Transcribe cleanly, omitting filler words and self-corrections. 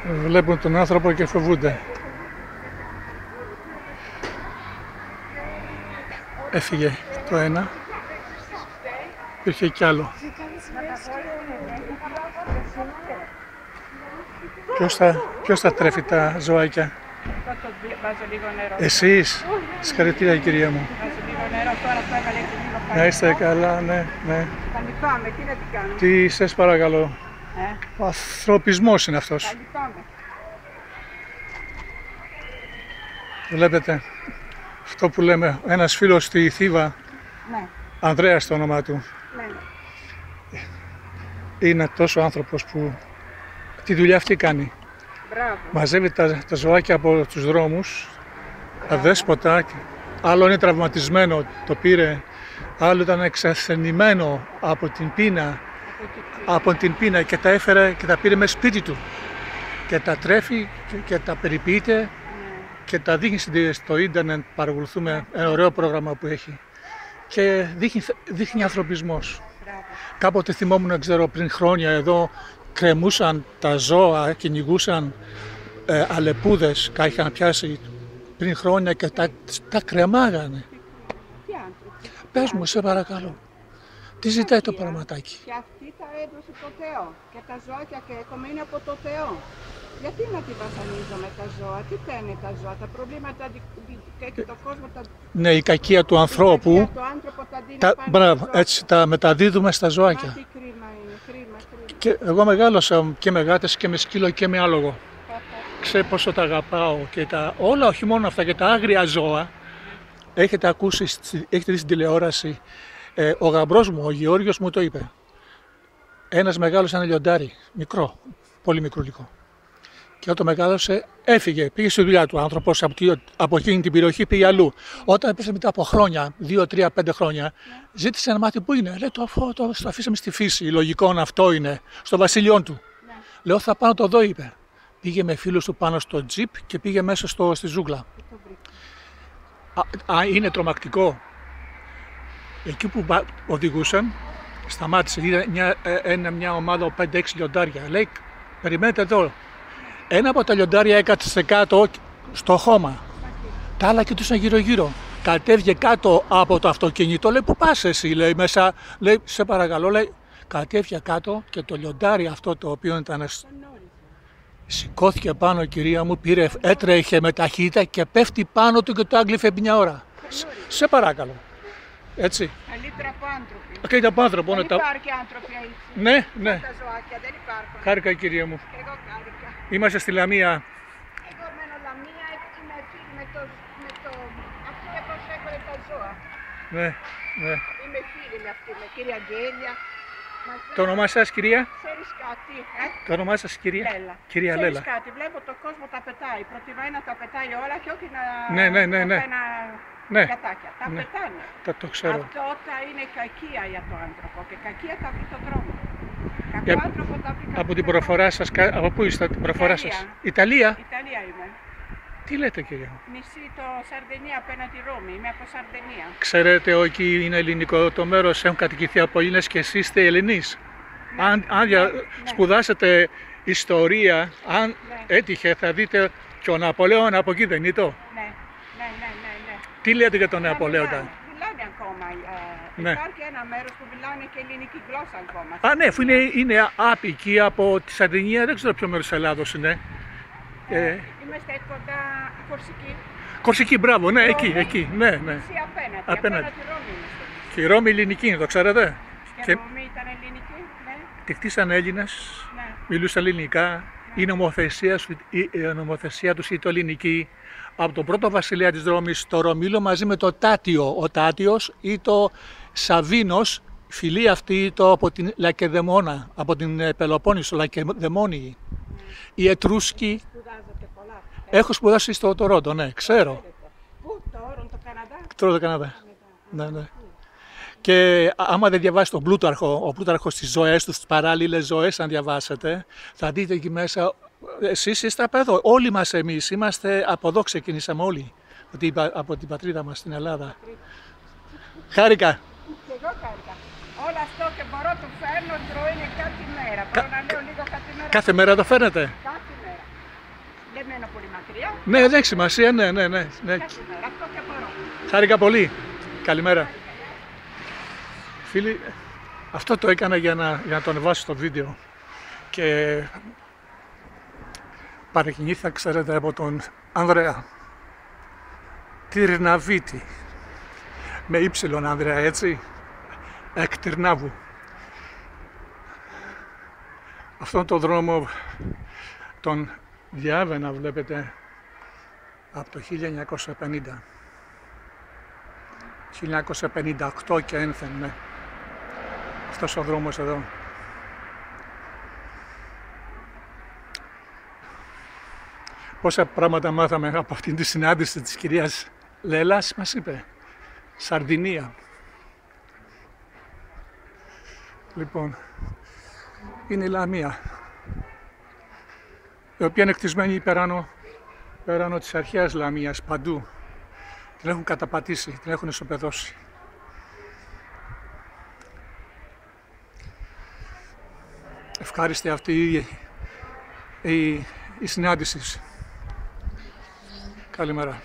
Βλέπουν τον άνθρωπο και φοβούνται. Έφυγε το ένα. Υπήρχε κι άλλο. Ποιος θα τρέφει τα ζωάκια? Εσείς? Συγχαρητήρια κυρία μου. Να είστε καλά, ναι. Θα λυπάμαι, τι να τι κάνω. Τι σας παρακαλώ. Ο ανθρωπισμός είναι αυτός. Βλέπετε αυτό που λέμε, ένας φίλος στη Θήβα, Ναι. Ανδρέας το όνομά του, Ναι. είναι τόσο άνθρωπος που τη δουλειά αυτή κάνει. Μπράβο. Μαζεύει τα ζωάκια από τους δρόμους, αδέσποτα, άλλο είναι τραυματισμένο, το πήρε, άλλο ήταν εξασθενημένο από την πείνα και τα έφερε και τα πήρε μέσα σπίτι του και τα τρέφει και τα περιποιείται και τα δείχνει στο ίντερνετ. Παρακολουθούμε ένα ωραίο πρόγραμμα που έχει και δείχνει ανθρωπισμός. Κάποτε θυμόμουν, ξέρω, πριν χρόνια εδώ κρεμούσαν τα ζώα, κυνηγούσαν αλεπούδες, είχαν πιάσει πριν χρόνια και τα κρεμάγανε. Τι άνθρωποι. Πες μου, σε παρακαλώ, τι ζητάει το πραγματάκι? Και αυτή τα έδωσε το Θεό. Και τα ζωάκια και είναι από το Θεό. Γιατί να τη βασανίζουμε τα ζώα, τι φταίνε τα ζώα, τα προβλήματα και το κόσμο τα... Ναι, η κακία του ανθρώπου, Η κακία του άνθρωπου τα δίνει πάνω μπράβο, στα έτσι τα μεταδίδουμε στα ζωάκια. ζώα. Τι κρίμα είναι, κρίμα. Και εγώ μεγάλωσα και με γάτες και με σκύλο και με άλογο. Ξέρω πόσο τα αγαπάω και όλα, όχι μόνο αυτά, και τα άγρια ζώα. Έχετε ακούσει, έχετε δει στην τηλεόραση, ο γαμπρός μου, ο Γεώργιος μου το είπε. Ένας μεγάλος, ένα λιοντάρι, μικρό, πολύ μικρούλικο. Και όταν μεγάλωσε, έφυγε, πήγε στη δουλειά του άνθρωπος από εκείνη την περιοχή, πήγε αλλού. Όταν έπεσε μετά από χρόνια, 2, 3, 5 χρόνια, ζήτησε να μάθει πού είναι. Λέει, το αφήσαμε στη φύση. Λογικό αυτό είναι, στο βασίλειόν του. Ναι. Λέω, θα πάω να το δω, είπε. Πήγε με φίλους του πάνω στο τζιπ και πήγε μέσα στη ζούγκλα. Είναι τρομακτικό. Εκεί που οδηγούσαν, σταμάτησε. Είδε μια ομάδα 5-6 λιοντάρια. Λέει, περιμένετε εδώ. Ένα από τα λιοντάρια έκατσε κάτω στο χώμα. Τα άλλα κοιτούσαν γύρω-γύρω. Κατέβηκε κάτω από το αυτοκίνητο. Λέει, πού πας εσύ, λέει μέσα. Λέει, σε παρακαλώ, λέει. Κατέβηκε κάτω και το λιοντάρι αυτό το οποίο ήταν. Σηκώθηκε πάνω, κυρία μου, έτρεχε με ταχύτητα και πέφτει πάνω του και το άγγλιφε μια ώρα. Σε παρακαλώ. Έτσι. Καλύτερα από άνθρωποι. Και από άνθρωπο. Δεν υπάρχει άνθρωποι έτσι. Ναι. Τα ζωάκια δεν υπάρχουν. Χάρηκα, κυρία μου. Και εγώ χάρηκα. Είμαστε στη Λαμία. Εγώ μένω Λαμία, είμαι φίλη με το... Αυτή και προσέχονται τα ζώα. Ναι. Είμαι φίλη με αυτή, με κυρία Γκέλια. Το όνομά σας, κυρία? Ξέρεις κάτι, Το όνομά σας, κυρία? Λέλα. Κυρία Λέλα. Ξέρεις κάτι, βλέπω το κόσμο τα πετάει. Προτιμάει να τα πετάει όλα και όχι να... Ναι. Κατάκια. Τα πετάνε. Το ξέρω. Αυτό είναι κακία για τον άνθρωπο και κακία θα βρει τον δρόμο. Κακό άνθρωπο θα βρει από την προφορά σας, από πού είστε την προφορά σας? Ιταλία. Ιταλία είμαι. Τι λέτε, κυρία? Νησί το Σαρδενία απέναντι Ρώμη. Είμαι από Σαρδενία. Ξέρετε ότι είναι ελληνικό το μέρος, έχουν κατοικηθεί από Έλληνες και εσείς είστε Ελληνείς. Ναι. Αν σπουδάσετε ιστορία, αν έτυχε, θα δείτε και ο Ναπολέον από εκεί δεν είναι το? Ναι. Τι λέτε για τον Ναπολέοντα? Μιλάνε ακόμα. Ναι. Υπάρχει ένα μέρος που μιλάνε και ελληνική γλώσσα ακόμα. Ναι, αφού είναι άπικοι από τη Σαρδενία, δεν ξέρω ποιο μέρος της Ελλάδος είναι. Είμαστε κοντά Κορσική. Κορσική, μπράβο, ναι, εκεί. Ναι. Νησί απέναντι Ρώμη είμαστε. Και η Ρώμη ελληνική είναι, το ξέρετε? Και η Ρώμη ήταν ελληνική, ναι. Τη χτίσαν Έλληνες, ναι. Μιλούσαν ελληνικά, ναι. Η νομοθεσία τους ήταν ελληνική. Από τον πρώτο βασιλέα της Ρώμης, το Ρωμήλο μαζί με το Τάτιο. Ο Τάτιος ή το Σαβίνος, φιλή αυτή από την Λακεδαιμόνα, από την Πελοπόννησο, Λακεδαιμόνιοι. Οι Ετρούσκοι. Έχω σπουδάσει στο Τορόντο, ναι, ξέρω. Πού, το Καναδά? Το Καναδά. Ναι. Και άμα δεν διαβάσετε τον Πλούταρχο, ο Πλούταρχος στις ζωές του, στις παράλληλες ζωές, αν διαβάσετε, θα δείτε εκεί μέσα, εσείς είστε από εδώ, όλοι μας εμείς, είμαστε από εδώ, ξεκινήσαμε όλοι, από την πατρίδα μας στην Ελλάδα. Χάρηκα. Και εγώ χάρηκα. Όλο αυτό και μπορώ το φέρνω, τρώω είναι κάθε μέρα. Μπορώ να λέω λίγο κάθε μέρα. Κάθε μέρα το φέρνετε? Κάθε μέρα. Ναι, δεν έχει σημασία, ναι. Καλημέρα, αυτό και απορώ. Χάρηκα πολύ. Καλημέρα. Φίλοι, αυτό το έκανα για να το ανεβάσω στο βίντεο και παρεκκινήθηκα, ξέρετε, από τον Ανδρέα Τυρναβίτη, με ύψιλον Ανδρέα, έτσι, εκ Τυρνάβου. Αυτόν τον δρόμο τον διάβαινα, βλέπετε, από το 1950. 1958 και ένθεν, ναι. Αυτός ο δρόμος εδώ. Πόσα πράγματα μάθαμε από αυτήν τη συνάντηση της κυρίας Λέλας, μας είπε. Σαρδινία. Λοιπόν, είναι η Λαμία, η οποία είναι κτισμένη υπεράνω της αρχαίας Λαμίας, παντού. Την έχουν καταπατήσει, την έχουν ισοπεδώσει. Ευχάριστη αυτή η συνάντηση. Καλημέρα.